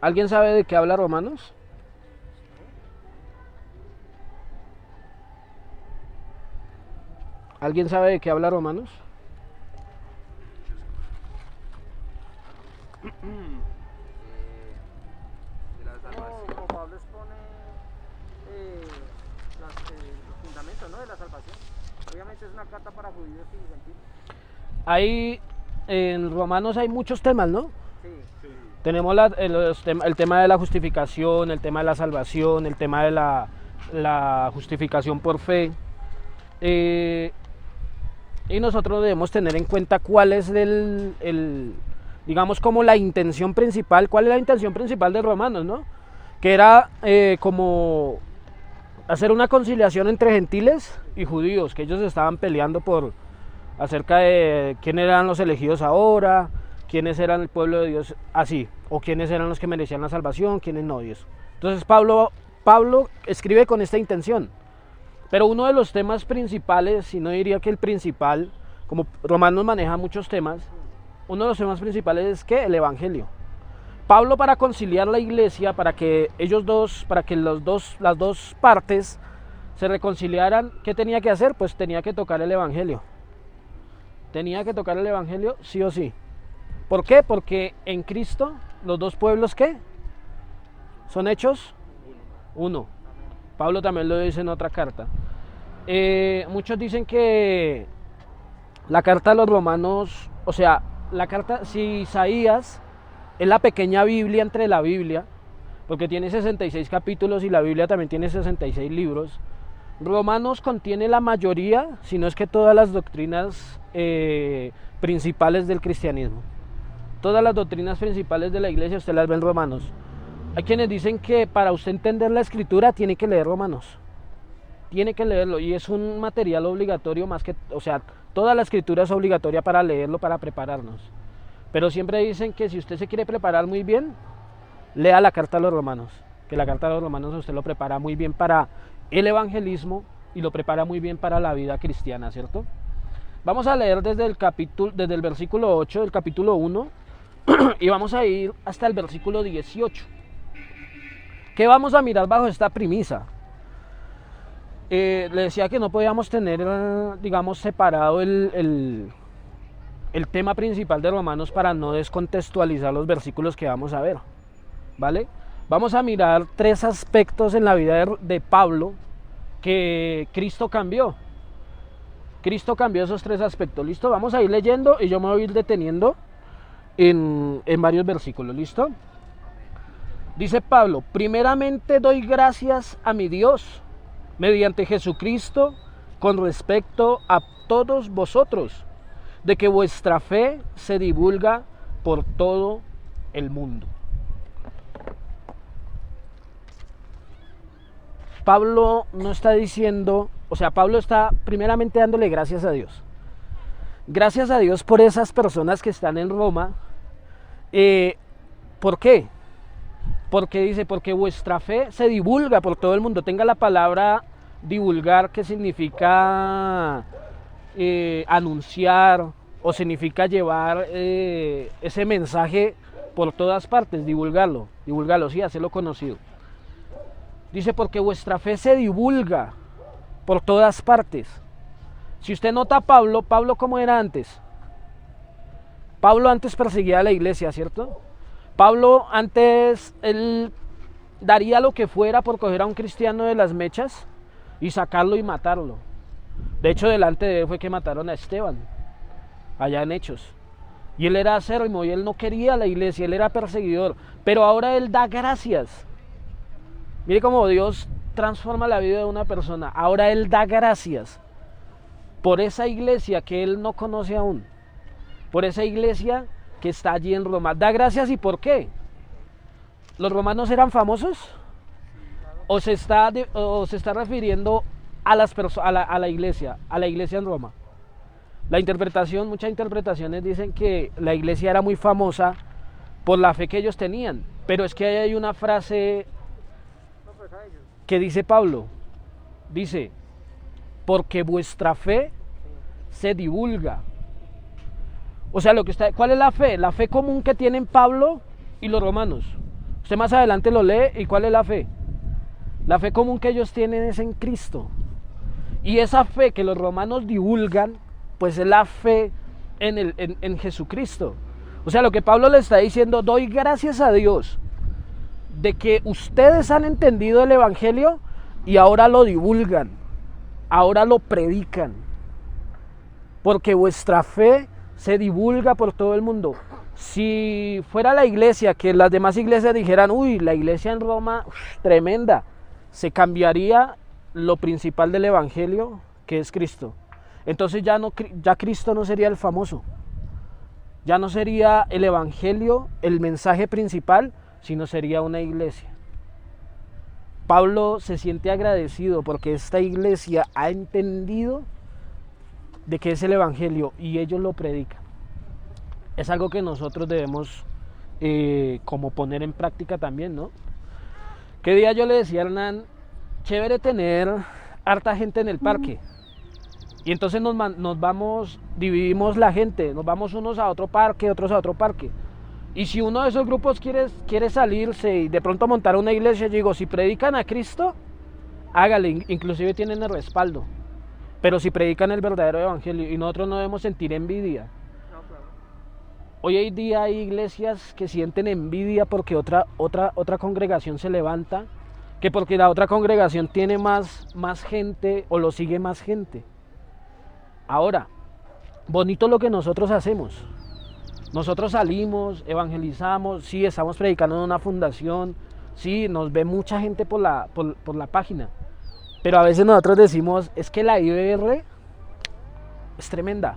¿Alguien sabe de qué habla Romanos? ¿Alguien sabe de qué habla Romanos? De la salvación. Como Pablo expone los fundamentos, ¿no?, de la salvación. Obviamente es una carta para judíos y gentiles. Ahí en Romanos hay muchos temas, ¿no? Sí. Sí. Tenemos el tema de la justificación, el tema de la salvación, el tema de la justificación por fe. Eh, y nosotros debemos tener en cuenta cuál es digamos como la intención principal, cuál es la intención principal de Romanos, ¿no? Que era como hacer una conciliación entre gentiles y judíos, que ellos estaban peleando por acerca de quién eran los elegidos ahora, quiénes eran el pueblo de Dios así, o quiénes eran los que merecían la salvación, quiénes no y eso. Entonces Pablo escribe con esta intención. Pero uno de los temas principales, y no diría que el principal, como Romanos maneja muchos temas, uno de los temas principales es que el Evangelio. Pablo, para conciliar la iglesia, para que las dos partes se reconciliaran, ¿qué tenía que hacer? Pues tenía que tocar el Evangelio. Tenía que tocar el Evangelio sí o sí. ¿Por qué? Porque en Cristo los dos pueblos, ¿qué? Son hechos uno. Pablo también lo dice en otra carta. Muchos dicen que la carta a los romanos, o sea, la carta, si Isaías es la pequeña Biblia entre la Biblia, porque tiene 66 capítulos y la Biblia también tiene 66 libros, Romanos contiene la mayoría, si no es que todas las doctrinas principales del cristianismo. Todas las doctrinas principales de la iglesia usted las ve en Romanos. Hay quienes dicen que para usted entender la escritura tiene que leer Romanos. Tiene que leerlo y es un material obligatorio más que, o sea, toda la escritura es obligatoria para leerlo, para prepararnos. Pero siempre dicen que si usted se quiere preparar muy bien, lea la carta a los romanos. Que la carta a los romanos usted lo prepara muy bien para el evangelismo y lo prepara muy bien para la vida cristiana, ¿cierto? Vamos a leer desde el versículo 8 del capítulo 1 y vamos a ir hasta el versículo 18. ¿Qué vamos a mirar bajo esta premisa? Le decía que no podíamos tener, digamos, separado el tema principal de Romanos para no descontextualizar los versículos que vamos a ver, ¿vale? Vamos a mirar tres aspectos en la vida de Pablo que Cristo cambió. Cristo cambió esos tres aspectos, ¿listo? Vamos a ir leyendo y yo me voy a ir deteniendo en varios versículos, ¿listo? Dice Pablo: primeramente doy gracias a mi Dios mediante Jesucristo con respecto a todos vosotros, de que vuestra fe se divulga por todo el mundo. Pablo no está diciendo, o sea, Pablo está primeramente dándole gracias a Dios. Gracias a Dios por esas personas que están en Roma. ¿Por qué? Porque dice, porque vuestra fe se divulga por todo el mundo. Tenga la palabra divulgar, que significa anunciar o significa llevar ese mensaje por todas partes, divulgarlo, sí, hacerlo conocido. Dice, porque vuestra fe se divulga por todas partes. Si usted nota a Pablo, ¿cómo era antes? Pablo antes perseguía a la iglesia, ¿cierto? Pablo antes, él daría lo que fuera por coger a un cristiano de las mechas y sacarlo y matarlo. De hecho, delante de él fue que mataron a Esteban, allá en Hechos. Y él era acérrimo y él no quería a la iglesia, él era perseguidor. Pero ahora él da gracias. Mire cómo Dios transforma la vida de una persona. Ahora él da gracias por esa iglesia que él no conoce aún. Por esa iglesia que está allí en Roma. Da gracias, ¿y por qué? ¿Los romanos eran famosos? ¿O se está refiriendo a la iglesia en Roma? Muchas interpretaciones dicen que la iglesia era muy famosa por la fe que ellos tenían. Pero es que ahí hay una frase que dice Pablo. Dice, porque vuestra fe se divulga. O sea, ¿cuál es la fe? La fe común que tienen Pablo y los romanos. Usted más adelante lo lee y ¿cuál es la fe? La fe común que ellos tienen es en Cristo. Y esa fe que los romanos divulgan, pues es la fe en Jesucristo. O sea, lo que Pablo le está diciendo, doy gracias a Dios de que ustedes han entendido el Evangelio y ahora lo divulgan, ahora lo predican, porque vuestra fe se divulga por todo el mundo. Si fuera la iglesia, que las demás iglesias dijeran, uy, la iglesia en Roma, tremenda, se cambiaría lo principal del Evangelio, que es Cristo. Entonces ya Cristo no sería el famoso, ya no sería el Evangelio el mensaje principal, sino sería una iglesia. Pablo se siente agradecido porque esta iglesia ha entendido de qué es el Evangelio y ellos lo predican. Es algo que nosotros debemos como poner en práctica también, ¿no? ¿Qué día yo le decía a Hernán, chévere tener harta gente en el parque? Y entonces nos vamos, dividimos la gente, nos vamos unos a otro parque, otros a otro parque. Y si uno de esos grupos quiere salirse y de pronto montar una iglesia, yo digo, si predican a Cristo, hágale, inclusive tienen el respaldo. Pero si predican el verdadero evangelio, y nosotros no debemos sentir envidia. No, claro. Hoy en día hay iglesias que sienten envidia porque otra congregación se levanta, que porque la otra congregación tiene más gente o lo sigue más gente. Ahora, bonito lo que nosotros hacemos. Nosotros salimos, evangelizamos, sí, estamos predicando en una fundación, sí, nos ve mucha gente por la página. Pero a veces nosotros decimos, es que la IBR es tremenda.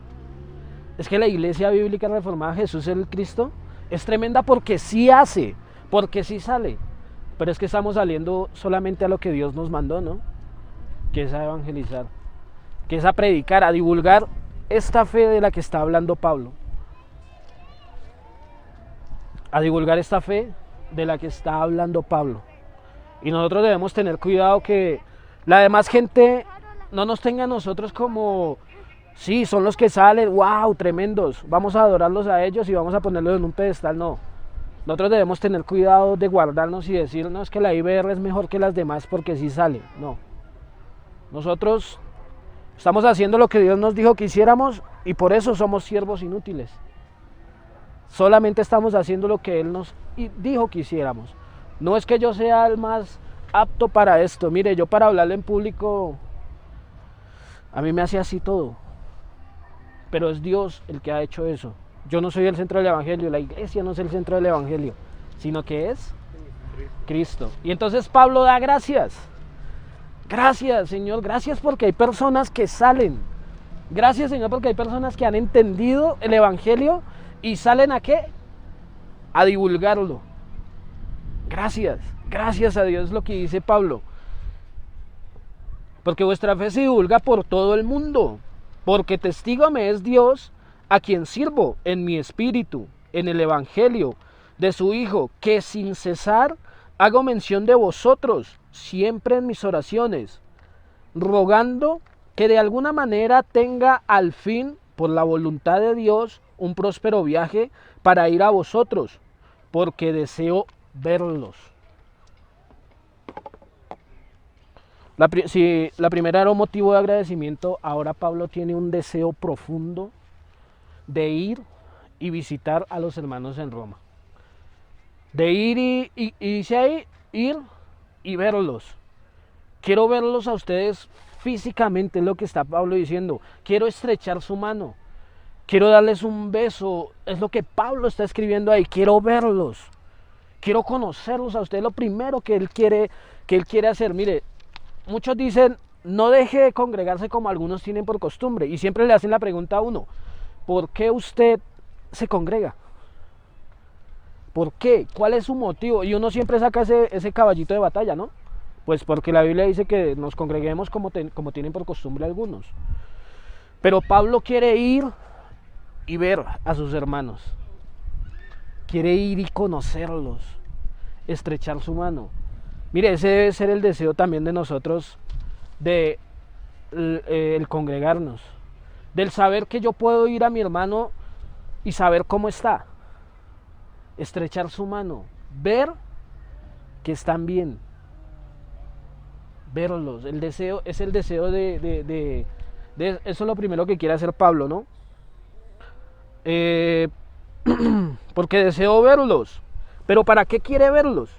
Es que la Iglesia Bíblica Reformada Jesús el Cristo es tremenda porque sí hace, porque sí sale. Pero es que estamos saliendo solamente a lo que Dios nos mandó, ¿no? Que es a evangelizar, que es a predicar, a divulgar esta fe de la que está hablando Pablo. A divulgar esta fe de la que está hablando Pablo. Y nosotros debemos tener cuidado que la demás gente no nos tenga a nosotros como, sí, son los que salen, wow, tremendos, vamos a adorarlos a ellos y vamos a ponerlos en un pedestal, no. Nosotros debemos tener cuidado de guardarnos y decir, no, es que la IBR es mejor que las demás porque sí sale, no. Nosotros estamos haciendo lo que Dios nos dijo que hiciéramos y por eso somos siervos inútiles. Solamente estamos haciendo lo que Él nos dijo que hiciéramos. No es que yo sea el más apto para esto. Mire, yo para hablarle en público, a mí me hace así todo. Pero es Dios el que ha hecho eso. Yo no soy el centro del Evangelio, la iglesia no es el centro del Evangelio, sino que es Cristo. Y entonces Pablo da gracias. Gracias, Señor, gracias porque hay personas que salen. Gracias, Señor, porque hay personas que han entendido el Evangelio y salen ¿a qué? A divulgarlo. Gracias a Dios, lo que dice Pablo. Porque vuestra fe se divulga por todo el mundo, porque testigo me es Dios, a quien sirvo en mi espíritu, en el Evangelio de su Hijo, que sin cesar hago mención de vosotros, siempre en mis oraciones, rogando que de alguna manera tenga al fin, por la voluntad de Dios, un próspero viaje para ir a vosotros, porque deseo verlos. Si la primera era un motivo de agradecimiento, ahora Pablo tiene un deseo profundo de ir y visitar a los hermanos en Roma. De ir y dice ahí, ir y verlos. Quiero verlos a ustedes físicamente, es lo que está Pablo diciendo. Quiero estrechar su mano. Quiero darles un beso. Es lo que Pablo está escribiendo ahí. Quiero verlos. Quiero conocerlos a ustedes. Lo primero que él quiere hacer. Mire, muchos dicen, no deje de congregarse como algunos tienen por costumbre. Y siempre le hacen la pregunta a uno, ¿por qué usted se congrega? ¿Por qué? ¿Cuál es su motivo? Y uno siempre saca ese caballito de batalla, ¿no? Pues porque la Biblia dice que nos congreguemos como tienen por costumbre algunos. Pero Pablo quiere ir y ver a sus hermanos. Quiere ir y conocerlos, estrechar su mano. Mire, ese debe ser el deseo también de nosotros, de el congregarnos, del saber que yo puedo ir a mi hermano y saber cómo está. estrechar su mano, ver que están bien, verlos. El deseo es el deseo eso es lo primero que quiere hacer Pablo, ¿no? Eh, porque deseo verlos. Pero ¿para qué quiere verlos?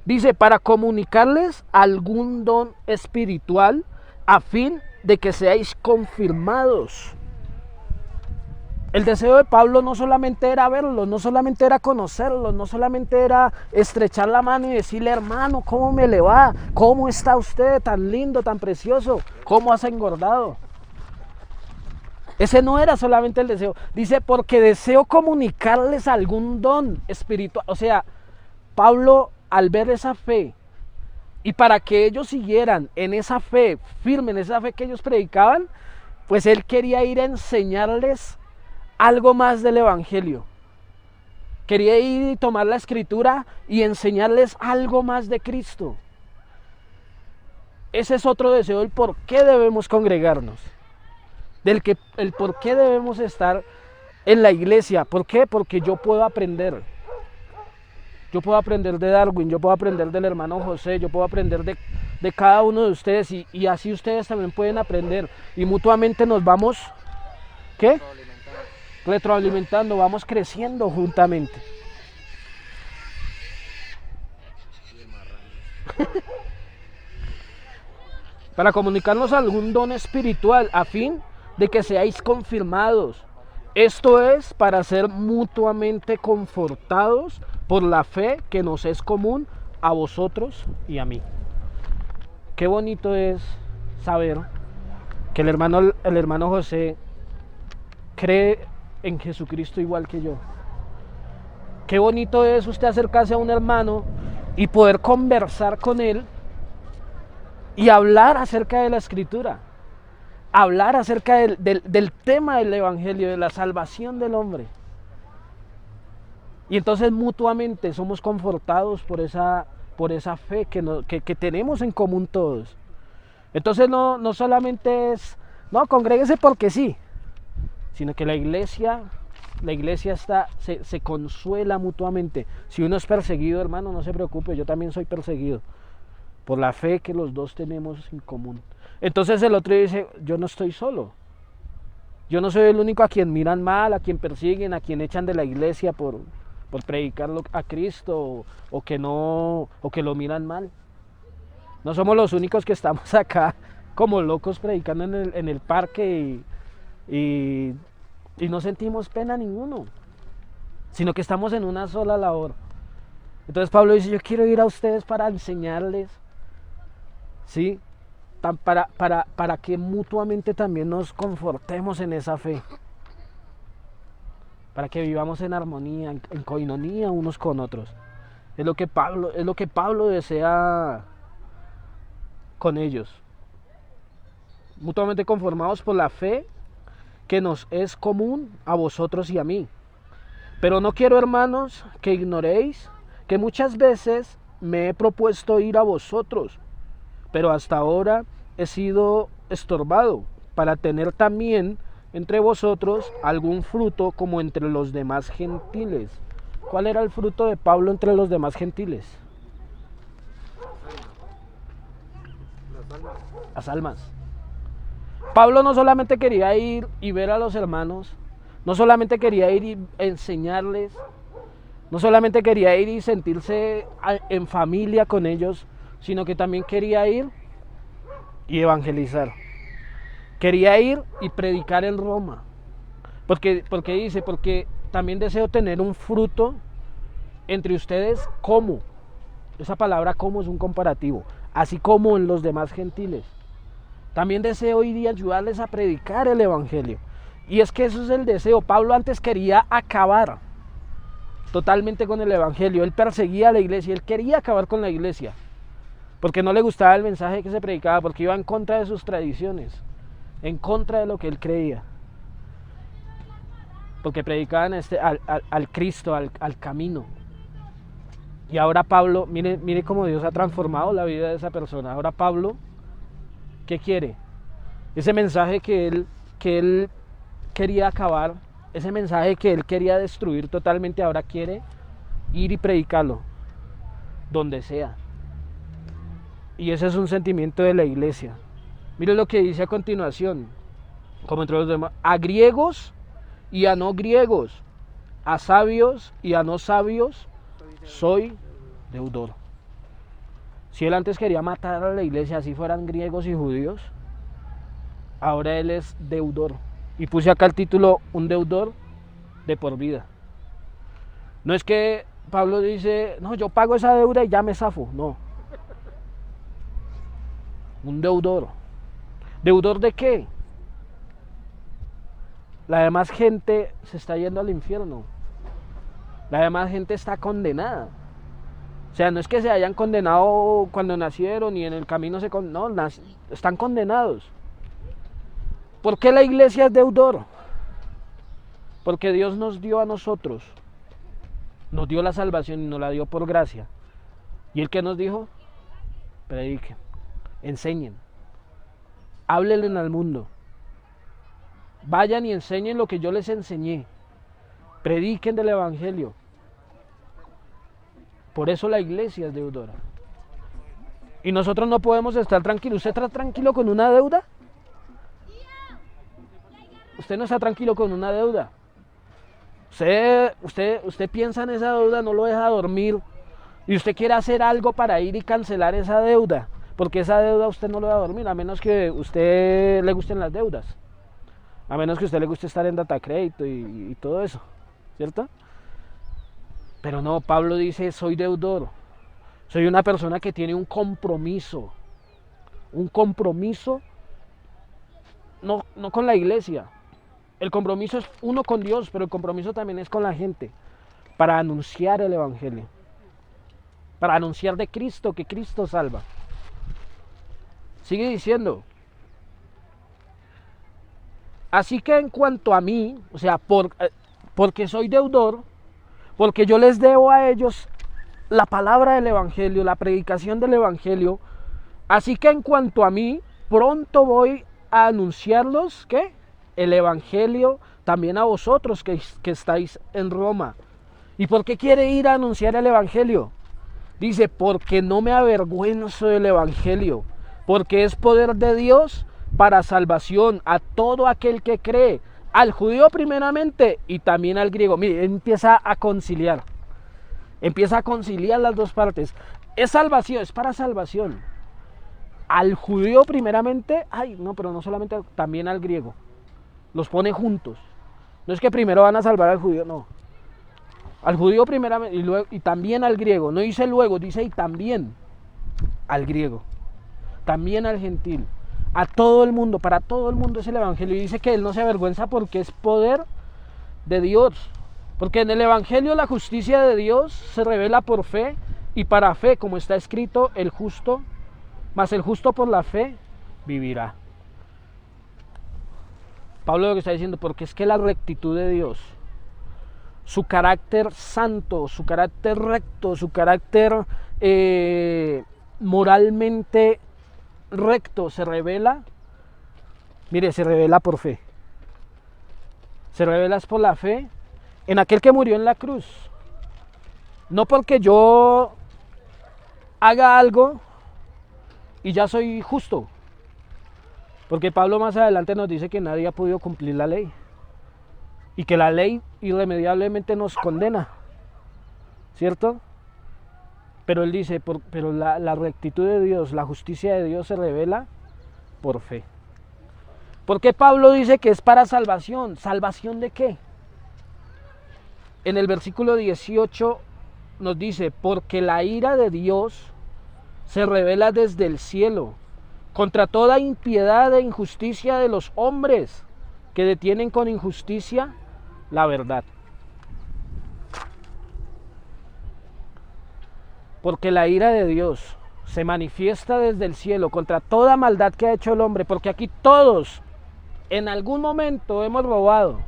Dice, para comunicarles algún don espiritual a fin de que seáis confirmados. El deseo de Pablo no solamente era verlos, no solamente era conocerlos, no solamente era estrechar la mano y decirle, hermano, ¿cómo me le va? ¿Cómo está usted? Tan lindo, tan precioso. ¿Cómo has engordado? Ese no era solamente el deseo. Dice, porque deseo comunicarles algún don espiritual. O sea, Pablo, al ver esa fe, y para que ellos siguieran en esa fe, firme en esa fe que ellos predicaban, pues él quería ir a enseñarles algo más del evangelio. Quería ir y tomar la escritura y enseñarles algo más de Cristo. Ese es otro deseo, el por qué debemos congregarnos. El por qué debemos estar en la iglesia. ¿Por qué? Porque yo puedo aprender. Yo puedo aprender de Darwin, yo puedo aprender del hermano José, yo puedo aprender de cada uno de ustedes y así ustedes también pueden aprender. Y mutuamente nos vamos, ¿qué? Retroalimentando, vamos creciendo juntamente. Para comunicarnos algún don espiritual a fin de que seáis confirmados. Esto es para ser mutuamente confortados por la fe que nos es común a vosotros y a mí. Qué bonito es saber que el hermano José cree en Jesucristo igual que yo. Qué bonito es usted acercarse a un hermano y poder conversar con él y hablar acerca de la escritura, hablar acerca del tema del evangelio, de la salvación del hombre. Y entonces mutuamente somos confortados por esa fe que tenemos en común todos. Entonces no solamente es, no, congréguese porque sí, sino que la iglesia se consuela mutuamente. Si uno es perseguido, hermano, no se preocupe, yo también soy perseguido por la fe que los dos tenemos en común. Entonces el otro dice, yo no estoy solo. Yo no soy el único a quien miran mal, a quien persiguen, a quien echan de la iglesia por predicarlo a Cristo o que lo miran mal. No somos los únicos que estamos acá como locos predicando en el parque y no sentimos pena ninguno, sino que estamos en una sola labor. Entonces Pablo dice, yo quiero ir a ustedes para enseñarles, ¿sí? Para que mutuamente también nos confortemos en esa fe, para que vivamos en armonía, en coinonía unos con otros. Es lo que Pablo desea con ellos. Mutuamente conformados por la fe que nos es común a vosotros y a mí. Pero no quiero, hermanos, que ignoréis que muchas veces me he propuesto ir a vosotros, pero hasta ahora he sido estorbado para tener también entre vosotros algún fruto como entre los demás gentiles. ¿Cuál era el fruto de Pablo entre los demás gentiles? Las almas. Pablo no solamente quería ir y ver a los hermanos, no solamente quería ir y enseñarles, no solamente quería ir y sentirse en familia con ellos, sino que también quería ir y evangelizar. Quería ir y predicar en Roma. Porque también deseo tener un fruto entre ustedes como. Esa palabra como es un comparativo. Así como en los demás gentiles. También deseo ir y ayudarles a predicar el evangelio. Y es que eso es el deseo. Pablo antes quería acabar totalmente con el evangelio. Él perseguía a la iglesia. Él quería acabar con la iglesia. Porque no le gustaba el mensaje que se predicaba. Porque iba en contra de sus tradiciones. En contra de lo que él creía. Porque predicaban al Cristo, al camino. Y ahora Pablo, mire cómo Dios ha transformado la vida de esa persona. Ahora Pablo, ¿qué quiere? Ese mensaje que él quería acabar, ese mensaje que él quería destruir totalmente, ahora quiere ir y predicarlo, donde sea. Y ese es un sentimiento de la iglesia. Mire lo que dice a continuación, como entre los demás, a griegos y a no griegos, a sabios y a no sabios, soy deudor. Si él antes quería matar a la iglesia, así fueran griegos y judíos, ahora él es deudor. Y puse acá el título, un deudor de por vida. No es que Pablo dice, no, yo pago esa deuda y ya me zafo, no. Un deudor. ¿Deudor de qué? La demás gente se está yendo al infierno. La demás gente está condenada. O sea, no es que se hayan condenado cuando nacieron y en el camino se condenaron, no, están condenados. ¿Por qué la iglesia es deudor? Porque Dios nos dio a nosotros, nos dio la salvación y nos la dio por gracia. ¿Y él qué nos dijo? Prediquen, enseñen, háblenle al mundo. Vayan y enseñen lo que yo les enseñé. Prediquen del evangelio. Por eso la iglesia es deudora. Y nosotros no podemos estar tranquilos. ¿Usted está tranquilo con una deuda? Usted no está tranquilo con una deuda. Usted piensa en esa deuda, no lo deja dormir. Y usted quiere hacer algo para ir y cancelar esa deuda. Porque esa deuda usted no lo va a dormir, a menos que a usted le gusten las deudas. A menos que a usted le guste estar en data crédito y todo eso. ¿Cierto? Pero no, Pablo dice, soy deudor. Soy una persona que tiene un compromiso. Un compromiso no con la iglesia. El compromiso es uno con Dios, pero el compromiso también es con la gente. Para anunciar el evangelio. Para anunciar de Cristo, que Cristo salva. Sigue diciendo. Así que en cuanto a mí, o sea, porque soy deudor, porque yo les debo a ellos la palabra del evangelio, la predicación del evangelio, así que en cuanto a mí, pronto voy a anunciarlos, ¿qué? El evangelio también a vosotros que estáis en Roma. ¿Y por qué quiere ir a anunciar el evangelio? Dice, porque no me avergüenzo del evangelio, porque es poder de Dios para salvación a todo aquel que cree, al judío primeramente y también al griego. Mire, empieza a conciliar las dos partes. Es salvación, es para salvación. Al judío primeramente, pero no solamente, también al griego. Los pone juntos. No es que primero van a salvar al judío, no. Al judío primeramente y también al griego. No dice luego, dice y también al griego. También al gentil. A todo el mundo, para todo el mundo es el evangelio. Y dice que él no se avergüenza porque es poder de Dios. Porque en el evangelio la justicia de Dios se revela por fe y para fe, como está escrito, el justo por la fe vivirá. Pablo lo que está diciendo, porque es que la rectitud de Dios, su carácter santo, su carácter recto, su carácter moralmente recto se revela, mire, se revela por fe. Se revela por la fe en aquel que murió en la cruz. No porque yo haga algo y ya soy justo. Porque Pablo más adelante nos dice que nadie ha podido cumplir la ley. Y que la ley irremediablemente nos condena. ¿Cierto? Pero él dice, pero la rectitud de Dios, la justicia de Dios se revela por fe. ¿Por qué Pablo dice que es para salvación? ¿Salvación de qué? En el versículo 18 nos dice, porque la ira de Dios se revela desde el cielo contra toda impiedad e injusticia de los hombres que detienen con injusticia la verdad. Porque la ira de Dios se manifiesta desde el cielo contra toda maldad que ha hecho el hombre, porque aquí todos en algún momento hemos robado,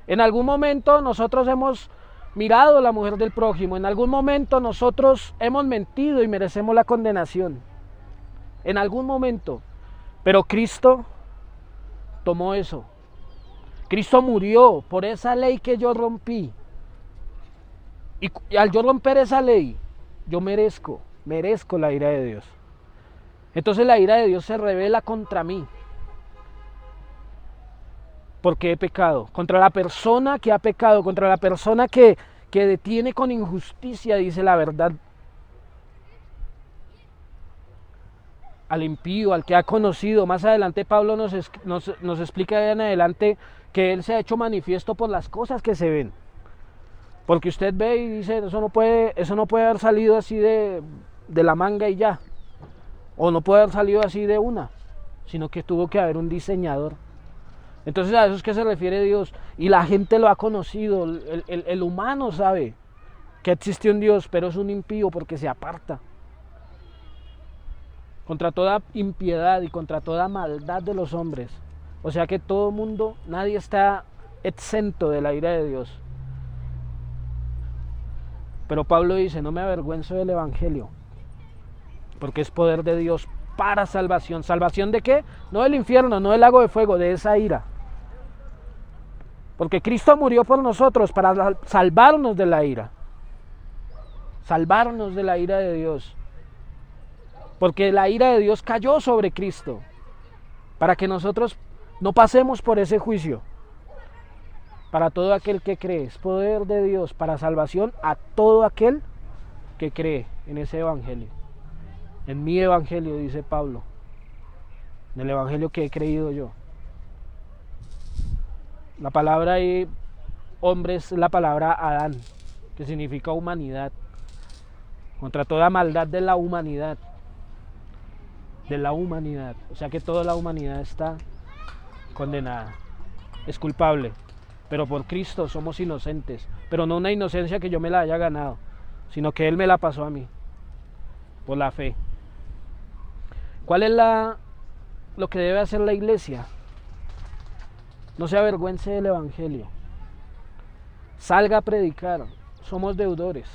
en algún momento nosotros hemos mirado a la mujer del prójimo, en algún momento nosotros hemos mentido y merecemos la condenación, en algún momento, pero Cristo tomó eso. Cristo murió por esa ley que yo rompí. Y al yo romper esa ley, yo merezco la ira de Dios. Entonces la ira de Dios se revela contra mí. Porque he pecado. Contra la persona que ha pecado, contra la persona que detiene con injusticia, dice la verdad. Al impío, al que ha conocido. Más adelante Pablo nos explica en adelante que Él se ha hecho manifiesto por las cosas que se ven. Porque usted ve y dice, eso no puede haber salido así de la manga y ya. O no puede haber salido así de una, sino que tuvo que haber un diseñador. Entonces a eso es que se refiere Dios. Y la gente lo ha conocido, el humano sabe que existe un Dios, pero es un impío porque se aparta. Contra toda impiedad y contra toda maldad de los hombres. O sea que todo mundo, nadie está exento de la ira de Dios. Pero Pablo dice, no me avergüenzo del Evangelio, porque es poder de Dios para salvación. ¿Salvación de qué? No del infierno, no del lago de fuego, de esa ira. Porque Cristo murió por nosotros para salvarnos de la ira. Salvarnos de la ira de Dios. Porque la ira de Dios cayó sobre Cristo, para que nosotros no pasemos por ese juicio. Para todo aquel que cree, es poder de Dios para salvación a todo aquel que cree en ese evangelio. En mi evangelio, dice Pablo, en el evangelio que he creído yo. La palabra ahí, hombre, es la palabra Adán, que significa humanidad. Contra toda maldad de la humanidad. De la humanidad. O sea que toda la humanidad está condenada. Es culpable. Pero por Cristo somos inocentes, pero no una inocencia que yo me la haya ganado, sino que Él me la pasó a mí, por la fe. ¿Cuál es lo que debe hacer la iglesia? No se avergüence del Evangelio, salga a predicar, somos deudores.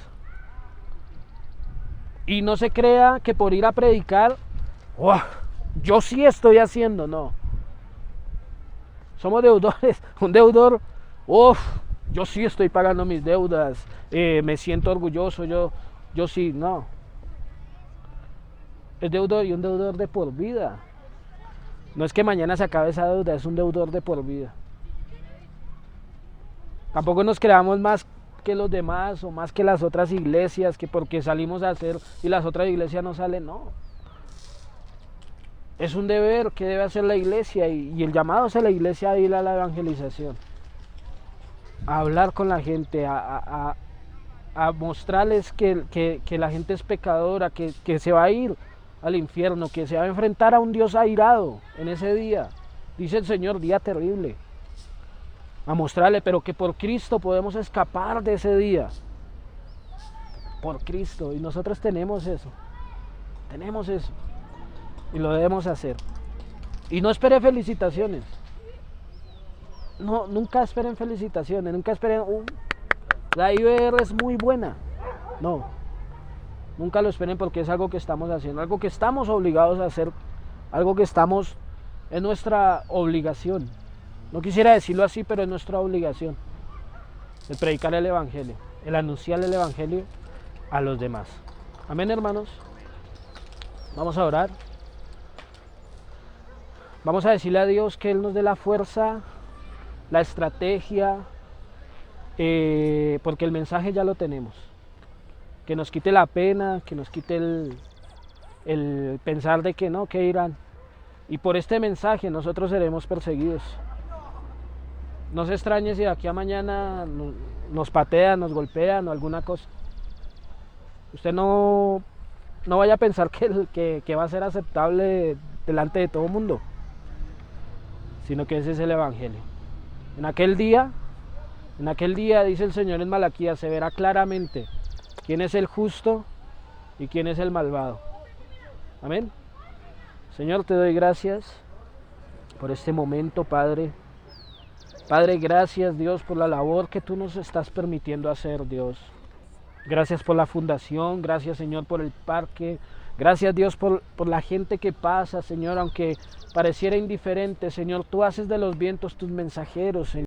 Y no se crea que por ir a predicar, ¡oh!, yo sí estoy haciendo, no. Somos deudores, un deudor, yo sí estoy pagando mis deudas, me siento orgulloso, yo sí, no. Es deudor y un deudor de por vida. No es que mañana se acabe esa deuda, es un deudor de por vida. Tampoco nos creamos más que los demás o más que las otras iglesias, que porque salimos a hacer y las otras iglesias no salen, no. Es un deber que debe hacer la iglesia y el llamado es a la iglesia a ir a la evangelización. A hablar con la gente, a mostrarles que la gente es pecadora, que se va a ir al infierno, que se va a enfrentar a un Dios airado en ese día. Dice el Señor, día terrible. A mostrarle, pero que por Cristo podemos escapar de ese día. Por Cristo. Y nosotros tenemos eso. Tenemos eso. Y lo debemos hacer. Y no espere felicitaciones. No, nunca esperen felicitaciones. Nunca esperen, la IBR es muy buena. No. Nunca lo esperen porque es algo que estamos haciendo. Algo que estamos obligados a hacer. Algo que estamos en nuestra obligación. No quisiera decirlo así, pero es nuestra obligación. El predicar el Evangelio. El anunciar el Evangelio a los demás. Amén, hermanos. Vamos a orar. Vamos a decirle a Dios que Él nos dé la fuerza, la estrategia, porque el mensaje ya lo tenemos. Que nos quite la pena, que nos quite el pensar de que no, que irán. Y por este mensaje nosotros seremos perseguidos. No se extrañe si de aquí a mañana nos patean, nos golpean o alguna cosa. Usted no vaya a pensar que va a ser aceptable delante de todo el mundo, sino que ese es el Evangelio. En aquel día, dice el Señor en Malaquías, se verá claramente quién es el justo y quién es el malvado. Amén. Señor, te doy gracias por este momento, Padre. Padre, gracias, Dios, por la labor que tú nos estás permitiendo hacer, Dios. Gracias por la fundación, gracias, Señor, por el parque, Gracias Dios por la gente que pasa, Señor, aunque pareciera indiferente, Señor, tú haces de los vientos tus mensajeros, Señor.